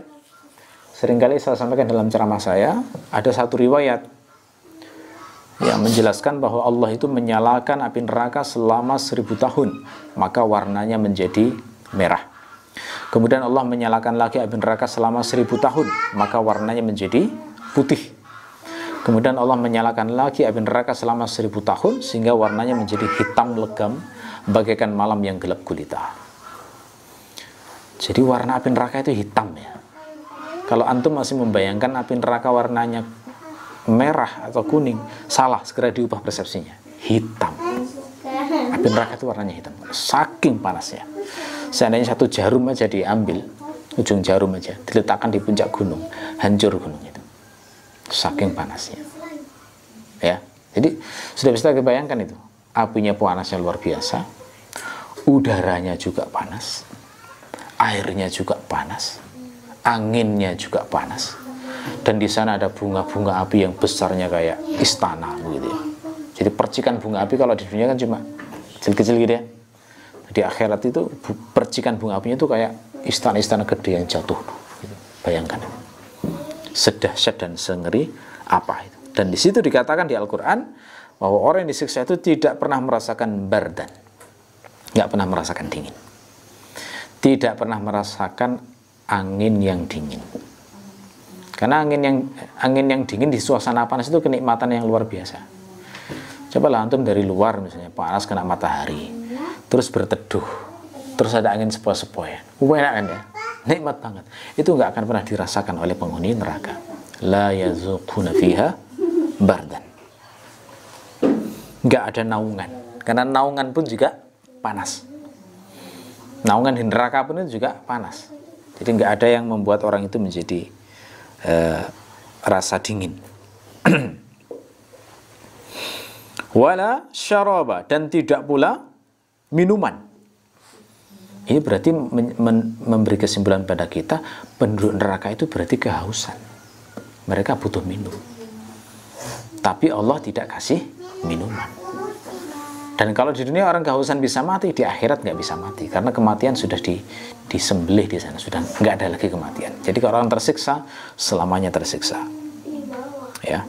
Seringkali saya sampaikan dalam ceramah saya, ada satu riwayat yang menjelaskan bahwa Allah itu menyalakan api neraka selama 1000 tahun, maka warnanya menjadi merah. Kemudian Allah menyalakan lagi api neraka selama 1000 tahun, maka warnanya menjadi putih. Kemudian Allah menyalakan lagi api neraka selama 1000 tahun, sehingga warnanya menjadi hitam legam, bagaikan malam yang gelap gulita. Jadi warna api neraka itu hitam ya. Kalau antum masih membayangkan api neraka warnanya merah atau kuning, salah, segera diubah persepsinya. Hitam. Api neraka itu warnanya hitam. Saking panasnya. Seandainya satu jarum aja diambil, ujung jarum aja, diletakkan di puncak gunung, hancur gunung itu. Saking panasnya. Ya. Jadi sudah bisa kita bayangkan itu. Apinya panasnya luar biasa. Udaranya juga panas. Airnya juga panas. Anginnya juga panas. Dan di sana ada bunga-bunga api yang besarnya kayak istana begitu ya. Jadi percikan bunga api kalau di dunia kan cuma kecil-kecil gitu ya. Di akhirat itu percikan bunga apinya itu kayak istana-istana gede yang jatuh gitu. Bayangkan. Sedahsyat dan sengeri apa itu. Dan di situ dikatakan di Al-Qur'an bahwa orang yang disiksa itu tidak pernah merasakan bardan. Nggak pernah merasakan dingin. Tidak pernah merasakan angin yang dingin. Karena angin yang dingin di suasana panas itu kenikmatan yang luar biasa. Cobalah antum dari luar misalnya panas kena matahari, terus berteduh, terus ada angin sepoi-sepoi. Enak kan ya? Nikmat banget. Itu nggak akan pernah dirasakan oleh penghuni neraka. La yazuquna fiha bardan. Nggak ada naungan. Karena naungan pun juga panas. Naungan di neraka pun itu juga panas. Jadi nggak ada yang membuat orang itu menjadi rasa dingin. Wala syaraba, dan tidak pula minuman. Ini berarti memberi kesimpulan pada kita, penduduk neraka itu berarti kehausan. Mereka butuh minum. Tapi Allah tidak kasih minuman. Dan kalau di dunia orang kehausan bisa mati, di akhirat nggak bisa mati. Karena kematian sudah disembelih di sana. Sudah nggak ada lagi kematian. Jadi kalau orang tersiksa, selamanya tersiksa. Ya.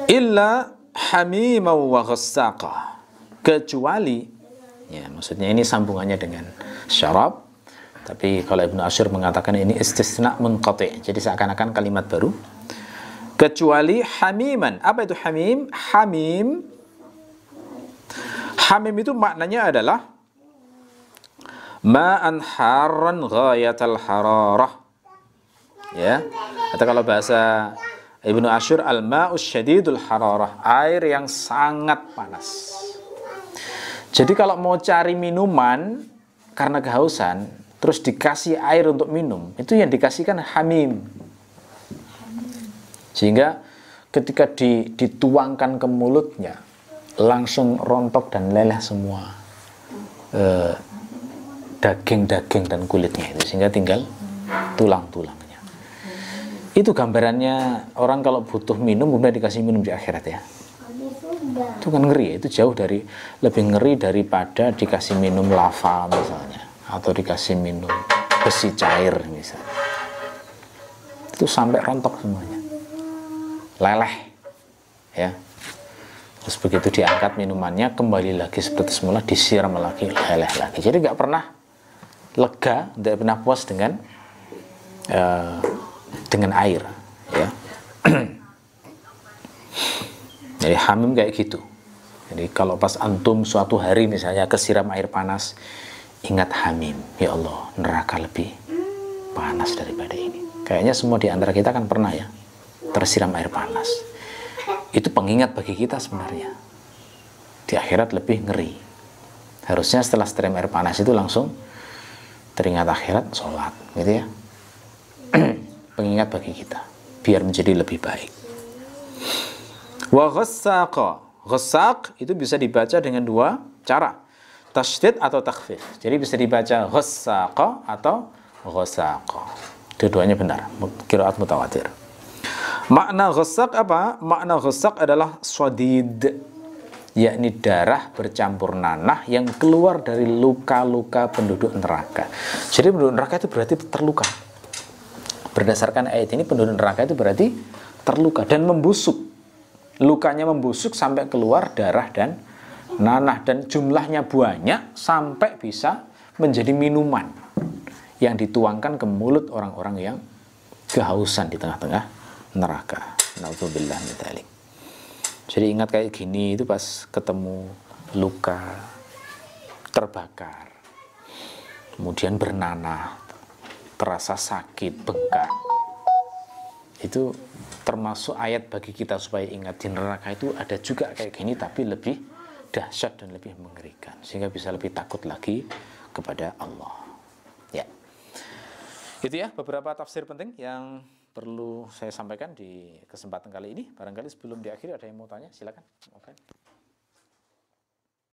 Illa hamimah wa ghassaqa. Kecuali, ya maksudnya ini sambungannya dengan syarab. Tapi kalau Ibnu Asyur mengatakan ini istisna munqati', jadi seakan-akan kalimat baru. Kecuali hamiman. Apa itu hamim? Hamim itu maknanya adalah ma'an harran ghayatal hararah. Ya. Atau kalau bahasa Ibnu Asyur, al-ma'us syadidul hararah, air yang sangat panas. Jadi kalau mau cari minuman karena kehausan, terus dikasih air untuk minum, itu yang dikasihkan hamim. Sehingga ketika dituangkan ke mulutnya, langsung rontok dan leleh semua daging-daging dan kulitnya itu, sehingga tinggal tulang-tulangnya. Itu gambarannya orang kalau butuh minum, kemudian dikasih minum di akhirat ya. Itu kan ngeri ya, itu jauh dari, lebih ngeri daripada dikasih minum lava misalnya, atau dikasih minum besi cair misalnya. Itu sampai rontok semuanya, leleh ya. Terus begitu diangkat minumannya, kembali lagi seperti semula, disiram lagi, leleh lagi. Jadi nggak pernah lega, tidak pernah puas dengan air ya. Jadi hamim kayak gitu. Jadi kalau pas antum suatu hari misalnya kesiram air panas, ingat hamim, ya Allah, neraka lebih panas daripada ini. Kayaknya semua di antara kita kan pernah ya tersiram air panas. Itu pengingat bagi kita sebenarnya. Di akhirat lebih ngeri. Harusnya setelah siram air panas itu langsung teringat akhirat, sholat, gitu ya. Pengingat bagi kita, biar menjadi lebih baik. Wa ghassaqa. Ghassaq itu bisa dibaca dengan dua cara, tasydid atau takhfif. Jadi bisa dibaca ghassaqa atau ghasaqa. Dua-duanya benar, qiraat mutawatir. Makna ghasaq apa? Makna ghasaq adalah shadid, yakni darah bercampur nanah yang keluar dari luka-luka penduduk neraka. Jadi penduduk neraka itu berarti terluka. Berdasarkan ayat ini penduduk neraka itu berarti terluka dan membusuk. Lukanya membusuk sampai keluar darah dan nanah, dan jumlahnya banyak sampai bisa menjadi minuman yang dituangkan ke mulut orang-orang yang kehausan di tengah-tengah neraka. Nauzubillah min dzalik. Jadi ingat kayak gini itu pas ketemu luka, terbakar, kemudian bernanah, terasa sakit, bengkak. Itu termasuk ayat bagi kita supaya ingat di neraka itu ada juga kayak gini tapi lebih dahsyat dan lebih mengerikan, sehingga bisa lebih takut lagi kepada Allah. Ya. Itu ya beberapa tafsir penting yang perlu saya sampaikan di kesempatan kali ini. Barangkali sebelum diakhiri ada yang mau tanya, silakan. Oke.